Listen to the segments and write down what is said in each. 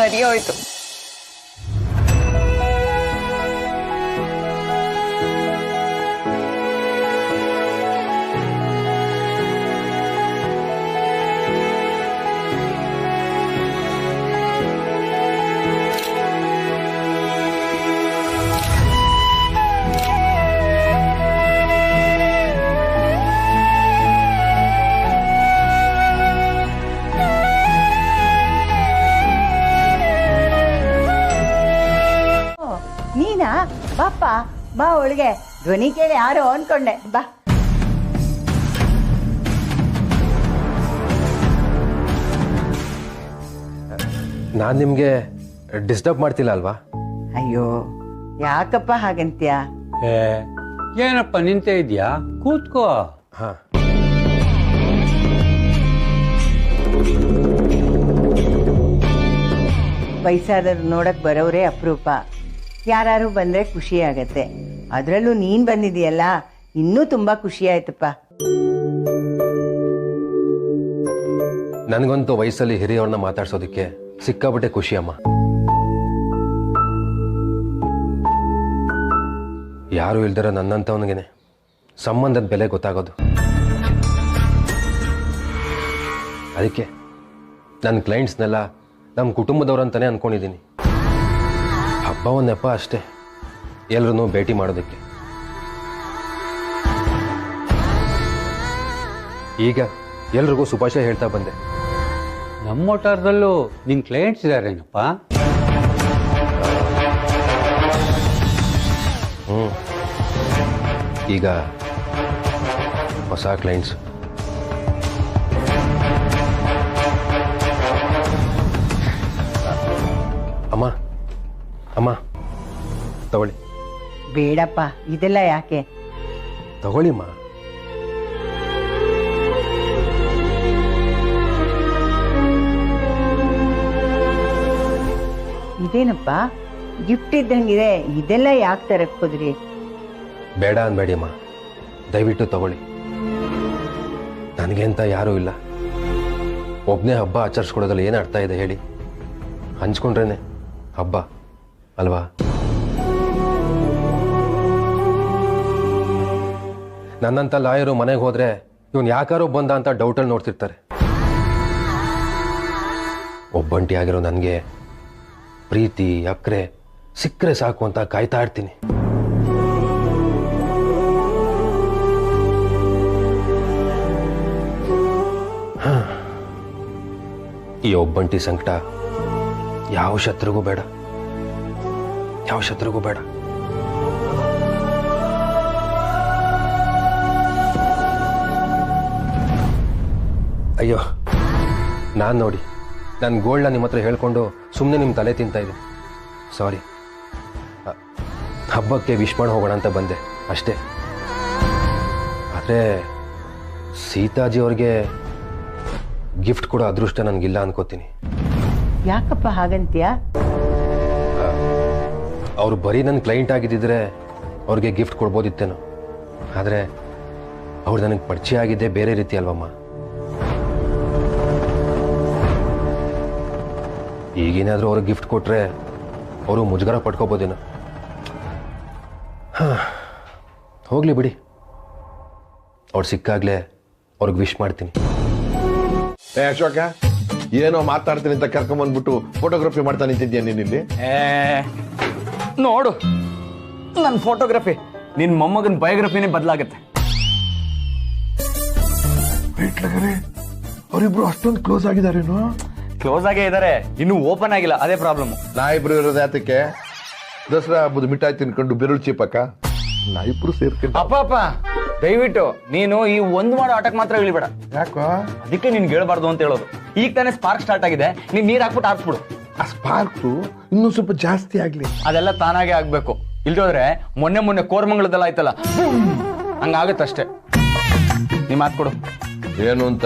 ಸರಿ ಹೋಯ್ತು. ನೀನಾ? ಬಾಪ್ಪ ಬಾ ಒಳಗೆ. ಧ್ವನಿ ಕೇಳಿ ಯಾರೋ ಅನ್ಕೊಂಡೆ. ಬಾ. ನಾನು ನಿಮಗೆ ಡಿಸ್ಟರ್ಬ್ ಮಾಡ್ತಿಲ್ಲ ಅಲ್ವಾ? ಅಯ್ಯೋ ಯಾಕಪ್ಪ ಹಾಗಂತ್ಯ? ಏನಪ್ಪ ನಿಂತೇ ಇದೆಯಾ? ಕೂತ್ಕೋ. ಹಾ, ವಯಸ್ಸಾದವ್ರು ನೋಡಕ್ ಬರೋರೇ ಅಪರೂಪ. ಯಾರು ಬಂದ್ರೆ ಖುಷಿ ಆಗತ್ತೆ. ಅದ್ರಲ್ಲೂ ನೀನ್ ಬಂದಿದೀಯಲ್ಲ, ಇನ್ನೂ ತುಂಬಾ ಖುಷಿ ಆಯ್ತಪ್ಪ. ನನಗಂತೂ ವಯಸ್ಸಲ್ಲಿ ಹಿರಿಯವ್ರನ್ನ ಮಾತಾಡ್ಸೋದಕ್ಕೆ ಸಿಕ್ಕಾಪಟ್ಟೆ ಖುಷಿ ಅಮ್ಮ. ಯಾರು ಇಲ್ದಿರೋ ನನ್ನಂತವನಿಗೇನೆ ಸಂಬಂಧದ ಬೆಲೆ ಗೊತ್ತಾಗೋದು. ಅದಕ್ಕೆ ನನ್ನ ಕ್ಲೈಂಟ್ಸ್ನೆಲ್ಲ ನಮ್ಮ ಕುಟುಂಬದವ್ರಂತಾನೆ ಅನ್ಕೊಂಡಿದ್ದೀನಿ. ಹಬ್ಬ ಒಂದು ನೆಪ ಅಷ್ಟೇ, ಎಲ್ರೂ ಭೇಟಿ ಮಾಡೋದಕ್ಕೆ. ಈಗ ಎಲ್ರಿಗೂ ಶುಭಾಶಯ ಹೇಳ್ತಾ ಬಂದೆ. ನಮ್ಮ ಒಟ್ಟಾರದಲ್ಲೂ ನಿನ್ ಕ್ಲೈಂಟ್ಸ್ ಇದಾರೇನಪ್ಪ? ಈಗ ಹೊಸ ಕ್ಲೈಂಟ್ಸ್. ಅಮ್ಮ ಅಮ್ಮ ತಗೊಳ್ಳಿ. ಬೇಡಪ್ಪ, ಇದೆಲ್ಲ ಯಾಕೆ? ತಗೊಳ್ಳಿಮ್ಮ. ಇದೇನಪ್ಪ ಗಿಫ್ಟ್ ಇದ್ದಂಗಿದೆ, ಇದೆಲ್ಲ ಯಾಕೆ ತರಕ್ ಹೋದ್ರಿ? ಬೇಡ ಅನ್ಬೇಡಿ ಅಮ್ಮ, ದಯವಿಟ್ಟು ತಗೊಳ್ಳಿ. ನನಗೆ ಅಂತ ಯಾರೂ ಇಲ್ಲ. ಒಬ್ಬನೇ ಹಬ್ಬ ಆಚರಿಸ್ಕೊಡೋದ್ರಲ್ಲಿ ಏನು ಅರ್ಥ ಇದೆ ಹೇಳಿ? ಹಂಚ್ಕೊಂಡ್ರೇನೆ ಹಬ್ಬ ಅಲ್ವಾ? ನನ್ನಂತ ಲಾಯರು ಮನೆಗೆ ಹೋದ್ರೆ ಇವನು ಯಾಕಾರೋ ಬಂದ ಅಂತ ಡೌಟಲ್ಲಿ ನೋಡ್ತಿರ್ತಾರೆ. ಒಬ್ಬಂಟಿ ಆಗಿರೋ ನನಗೆ ಪ್ರೀತಿ ಅಕ್ರೆ ಸಿಕ್ಕರೆ ಸಾಕು ಅಂತ ಕಾಯ್ತಾ ಇರ್ತೀನಿ. ಈ ಒಬ್ಬಂಟಿ ಸಂಕಟ ಯಾವ ಶತ್ರುಗೂ ಬೇಡ, ಯಾವ ಶತ್ರುಗೂ ಬೇಡ. ಅಯ್ಯೋ, ನಾನು ನೋಡಿ ನನ್ನ ಗೋಲ್ಡ್ನ ನಿಮ್ಮ ಹತ್ರ ಹೇಳ್ಕೊಂಡು ಸುಮ್ಮನೆ ನಿಮ್ಮ ತಲೆ ತಿಂತಾ ಇದ್ದೆ. ಸಾರಿ. ಹಬ್ಬಕ್ಕೆ ವಿಶ್ ಮಾಡಿ ಹೋಗೋಣ ಅಂತ ಬಂದೆ ಅಷ್ಟೇ. ಆದರೆ ಸೀತಾಜಿ ಅವ್ರಿಗೆ ಗಿಫ್ಟ್ ಕೊಡೋ ಅದೃಷ್ಟ ನನಗಿಲ್ಲ ಅನ್ಕೋತೀನಿ. ಯಾಕಪ್ಪ ಹಾಗಂತ್ಯ? ಅವರು ಬರೀ ನನ್ನ ಕ್ಲೈಂಟ್ ಆಗಿದ್ದಿದ್ರೆ ಅವ್ರಿಗೆ ಗಿಫ್ಟ್ ಕೊಡ್ಬೋದಿತ್ತೇನೋ. ಆದರೆ ಅವ್ರು ನನಗೆ ಪರಿಚಯ ಆಗಿದ್ದೆ ಬೇರೆ ರೀತಿ ಅಲ್ವಮ್ಮ. ಈಗೇನಾದರೂ ಅವ್ರಿಗೆ ಗಿಫ್ಟ್ ಕೊಟ್ಟರೆ ಅವರು ಮುಜುಗರ ಪಡ್ಕೋಬೋದೇನೋ. ಹಾಂ, ಹೋಗಲಿ ಬಿಡಿ. ಅವ್ರು ಸಿಕ್ಕಾಗಲೇ ಅವ್ರಿಗೆ ವಿಶ್ ಮಾಡ್ತೀನಿ. ಅಶೋಕ, ಏನೋ ಮಾತಾಡ್ತೀನಿ ಅಂತ ಕರ್ಕೊಂಬಂದ್ಬಿಟ್ಟು ಫೋಟೋಗ್ರಫಿ ಮಾಡ್ತಾ ನಿಂತಿದ್ಯಾ ನೀನಿಲ್ಲಿ? ನೋಡು, ನನ್ನ ಫೋಟೋಗ್ರಫಿ ನಿನ್ ಮೊಮ್ಮಗನ ಬಯೋಗ್ರಫಿನೇ ಬದಲಾಗತ್ತೆ. ಅವರಿಬ್ರು ಅಷ್ಟೊಂದು ಕ್ಲೋಸ್ ಆಗಿದಾರೇನು? ಕ್ಲೋಸ್ ಆಗೇ ಇದಾರೆ, ಇನ್ನು ಓಪನ್ ಆಗಿಲ್ಲ, ಅದೇ ಪ್ರಾಬ್ಲಮ್. ನಾ ಇಬ್ರು ಇರೋದು ಯಾತಕ್ಕೆ? ದಸರಾ ಹಬ್ಬದ ಮಿಠಾಯಿ ತಿನ್ಕೊಂಡು ಬೆರಳು ಚೀಪಕ್ಕ ನಾ ಇಬ್ರು ಸೇರ್ಕೊಂಡು. ಅಪ್ಪ ದಯವಿಟ್ಟು ನೀನು ಈ ಒಂದ್ ಮಾಡೋ ಆಟಕ್ಕೆ ಮಾತ್ರ ಇಳಿಬೇಡ. ಯಾಕೋ? ಅದಕ್ಕೆ ನಿನ್ಗೆ ಹೇಳ್ಬಾರ್ದು ಅಂತ ಹೇಳೋದು. ಈಗ ತಾನೇ ಸ್ಪಾರ್ಕ್ ಸ್ಟಾರ್ಟ್ ಆಗಿದೆ, ನೀನ್ ನೀರ್ ಹಾಕ್ಬಿಟ್ಟು ಆರಿಸ್ಬಿಡು. ಆ ಸ್ಪಾರ್ಕು ಇನ್ನೂ ಸ್ವಲ್ಪ ಜಾಸ್ತಿ ಆಗ್ಲಿ. ಅದೆಲ್ಲ ತಾನಾಗೆ ಆಗ್ಬೇಕು. ಇಲ್ದೋದ್ರೆ ಮೊನ್ನೆ ಕೋರ್ಮಂಗಳದೆಲ್ಲ ಆಯ್ತಲ್ಲ, ಹಂಗಾಗತ್ತಷ್ಟೇ. ನೀ ಮಾತ್ ಕೊಡು. ಏನು ಅಂತ?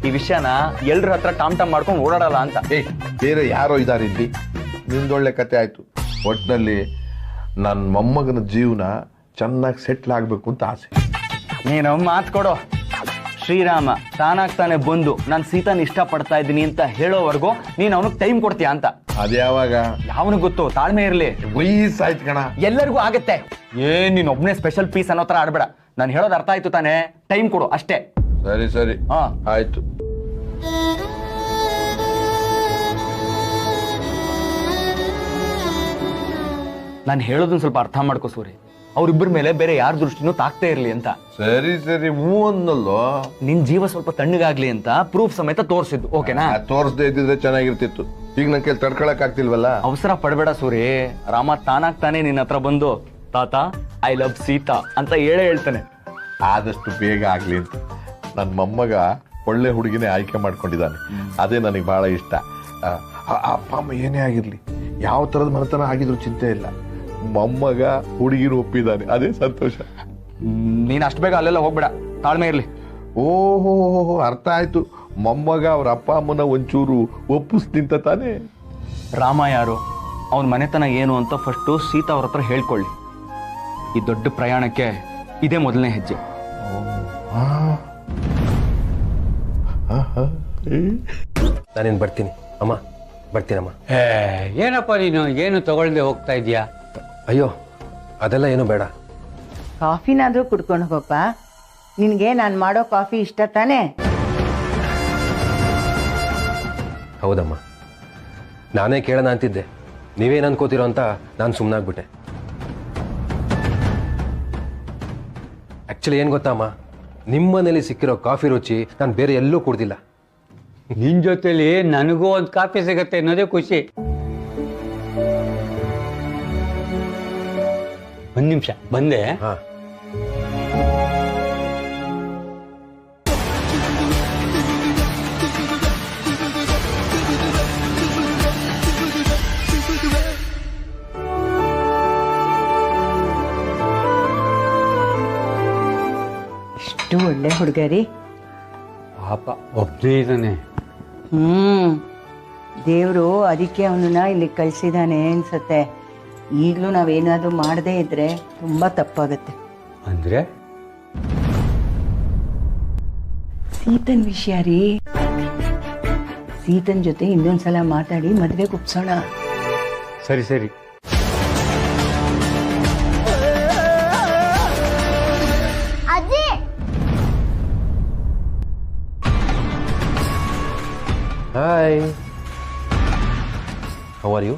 ಈ ವಿಷಯನ ಎಲ್ರ ಹತ್ರ ಟಾಮ್ ಮಾಡ್ಕೊಂಡು ಓಡಾಡಲ್ಲ ಅಂತ. ಬೇರೆ ಯಾರೋ ಇದಾರೆ ಇಲ್ಲಿ. ನಿಂದೊಳ್ಳೆ ಕತೆ ಆಯ್ತು. ಒಟ್ಟಿನಲ್ಲಿ ನನ್ನ ಮೊಮ್ಮಗನ ಜೀವನ ಚೆನ್ನಾಗಿ ಸೆಟ್ಲ್ ಆಗ್ಬೇಕು ಅಂತ ಆಸೆ. ನೀನು ಮಾತ್ ಕೊಡು. ಶ್ರೀರಾಮ ತಾನಾಗ್ತಾನೆ ಬಂದು ನಾನು ಸೀತಾನ ಇಷ್ಟಪಡ್ತಾ ಇದ್ದೀನಿ ಅಂತ ಹೇಳೋವರೆಗೂ ನೀನ್ ಅವನಿಗೆ ಟೈಮ್ ಕೊಡ್ತೀಯ ಅಂತ. ಅದ್ಯಾವಾಗ? ಯಾವನಿಗೆ ಗೊತ್ತು, ತಾಳ್ಮೆ ಇರ್ಲಿ. ವಯಸ್ಸಾಯ್ತು ಕಣ. ಎಲ್ಲರಿಗೂ ಆಗತ್ತೆ. ನೀನ್ ಒಬ್ನೇ ಸ್ಪೆಷಲ್ ಪೀಸ್ ಅನ್ನೋ ತರ ಆಡ್ಬೇಡ. ನಾನು ಹೇಳೋದು ಅರ್ಥ ಆಯ್ತು ತಾನೆ? ಟೈಮ್ ಕೊಡು ಅಷ್ಟೇ. ಸರಿ ಸರಿ, ಹಾ ಆಯ್ತು. ನಾನು ಹೇಳೋದನ್ನ ಸ್ವಲ್ಪ ಅರ್ಥ ಮಾಡ್ಕೋ ಸೂರಿ. ಅವ್ರಿಬ್ಬರ ಮೇಲೆ ಬೇರೆ ಯಾರ ದೃಷ್ಟಿನೂ ತಾಕ್ತಾ ಇರ್ಲಿ ಅಂತ. ಸರಿ ಸರಿ, ಹ್ಞೂ ಅನ್ನಲ್ಲೋ. ನಿನ್ ಜೀವ ಸ್ವಲ್ಪ ತಣ್ಣಗಾಗ್ಲಿ ಅಂತ ಪ್ರೂಫ್ ಸಮೇತ ತೋರಿಸಿದ್ದು, ಓಕೆನಾ? ತೋರಿಸದೇ ಇದ್ದಿದ್ರೆ ಚೆನ್ನಾಗಿರ್ತಿತ್ತು. ಈಗ ನನ್ ಕೈಲಿ ತಡ್ಕೊಳಕ್ ಆಗ್ತಿಲ್ವಲ್ಲ. ಅವಸರ ಪಡಬೇಡ ಸೂರಿ. ರಾಮ ತಾನಾಗ್ತಾನೆ ನಿನ್ನ ಹತ್ರ ಬಂದು ತಾತ ಐ ಲವ್ ಸೀತಾ ಅಂತ ಹೇಳ್ತಾನೆ. ಆದಷ್ಟು ಬೇಗ ಆಗ್ಲಿ ಅಂತ ನನ್ನ ಮೊಮ್ಮಗ ಒಳ್ಳೆ ಹುಡುಗಿನೇ ಆಯ್ಕೆ ಮಾಡ್ಕೊಂಡಿದ್ದಾನೆ. ಅದೇ ನನಗೆ ಬಹಳ ಇಷ್ಟ. ಅಪ್ಪ ಅಮ್ಮ ಏನೇ ಆಗಿರ್ಲಿ, ಯಾವ ತರದ ಮನೆತನ ಆಗಿದ್ರು ಚಿಂತೆ ಇಲ್ಲ. ಮೊಮ್ಮಗ ಹುಡುಗಿನ ಒಪ್ಪಿದ್ದಾನೆ, ಅದೇ ಸಂತೋಷ. ನೀನ್ ಅಷ್ಟು ಬೇಗ ಅಲ್ಲೆಲ್ಲ ಹೋಗ್ಬೇಡ, ತಾಳ್ಮೆ ಇರ್ಲಿ. ಓಹೋ, ಅರ್ಥ ಆಯ್ತು. ಮೊಮ್ಮಗ ಅವ್ರ ಅಪ್ಪ ಅಮ್ಮನ ಒಂಚೂರು ಒಪ್ಪಿಸ್ತಿಂತ ತಾನೇ. ರಾಮ ಯಾರು, ಅವನ ಮನೆತನ ಏನು ಅಂತ ಫಸ್ಟು ಸೀತಾ ಅವ್ರ ಹತ್ರ ಹೇಳ್ಕೊಳ್ಳಿ. ಈ ದೊಡ್ಡ ಪ್ರಯಾಣಕ್ಕೆ ಇದೇ ಮೊದಲನೇ ಹೆಜ್ಜೆ. ನಾನೇನು ಬರ್ತೀನಿ ಅಮ್ಮ, ಬರ್ತೀನಮ್ಮ. ಏನಪ್ಪ ನೀನು ಏನು ತಗೊಳ್ದೆ ಹೋಗ್ತಾ ಇದೀಯಾ? ಅಯ್ಯೋ ಅದೆಲ್ಲ ಏನು ಬೇಡ. ಕಾಫಿನಾದರೂ ಕುಡ್ಕೊಂಡು ಹೋಗಪ್ಪ. ನಿನಗೆ ನಾನು ಮಾಡೋ ಕಾಫಿ ಇಷ್ಟ ತಾನೇ? ಹೌದಮ್ಮ, ನಾನೇ ಕೇಳೋಣ ಅಂತಿದ್ದೆ. ನೀವೇನು ಅನ್ಕೋತಿರೋ ಅಂತ ನಾನು ಸುಮ್ಮನಾಗ್ಬಿಟ್ಟೆ. ಆ್ಯಕ್ಚುಲಿ ಏನು ಗೊತ್ತಾ ಅಮ್ಮ, ನಿಮ್ಮನೇಲಿ ಸಿಕ್ಕಿರೋ ಕಾಫಿ ರುಚಿ ನಾನು ಬೇರೆ ಎಲ್ಲೂ ಕುಡ್ದಿಲ್ಲ. ನಿನ್ ಜೊತೆಲಿ ನನಗೂ ಒಂದು ಕಾಫಿ ಸಿಗತ್ತೆ ಅನ್ನೋದೇ ಖುಷಿ. ಒಂದ್ ನಿಮಿಷ ಬಂದೆ. ಹಾಂ, ಎಷ್ಟು ಒಳ್ಳೆ ಹುಡುಗ ರೀ. ಪಾಪ ಒಬ್ಬನೇ ಇದ್ದಾನೆ. ದೇವರು ಅದಕ್ಕೆ ಅವನನ್ನ ಇಲ್ಲಿ ಕಳಿಸಿದಾನೆ ಅನ್ಸತ್ತೆ. ಈಗಲೂ ನಾವೇನಾದರೂ ಮಾಡದೇ ಇದ್ರೆ ತುಂಬ ತಪ್ಪಾಗತ್ತೆ. ಅಂದ್ರೆ ಸೀತನ್ ವಿಷಯ ರೀ. ಸೀತನ್ ಜೊತೆ ಇನ್ನೊಂದ್ಸಲ ಮಾತಾಡಿ ಮದುವೆಗೆ ಒಪ್ಸೋಣ. ಸರಿ ಸರಿ. Hi, how are you?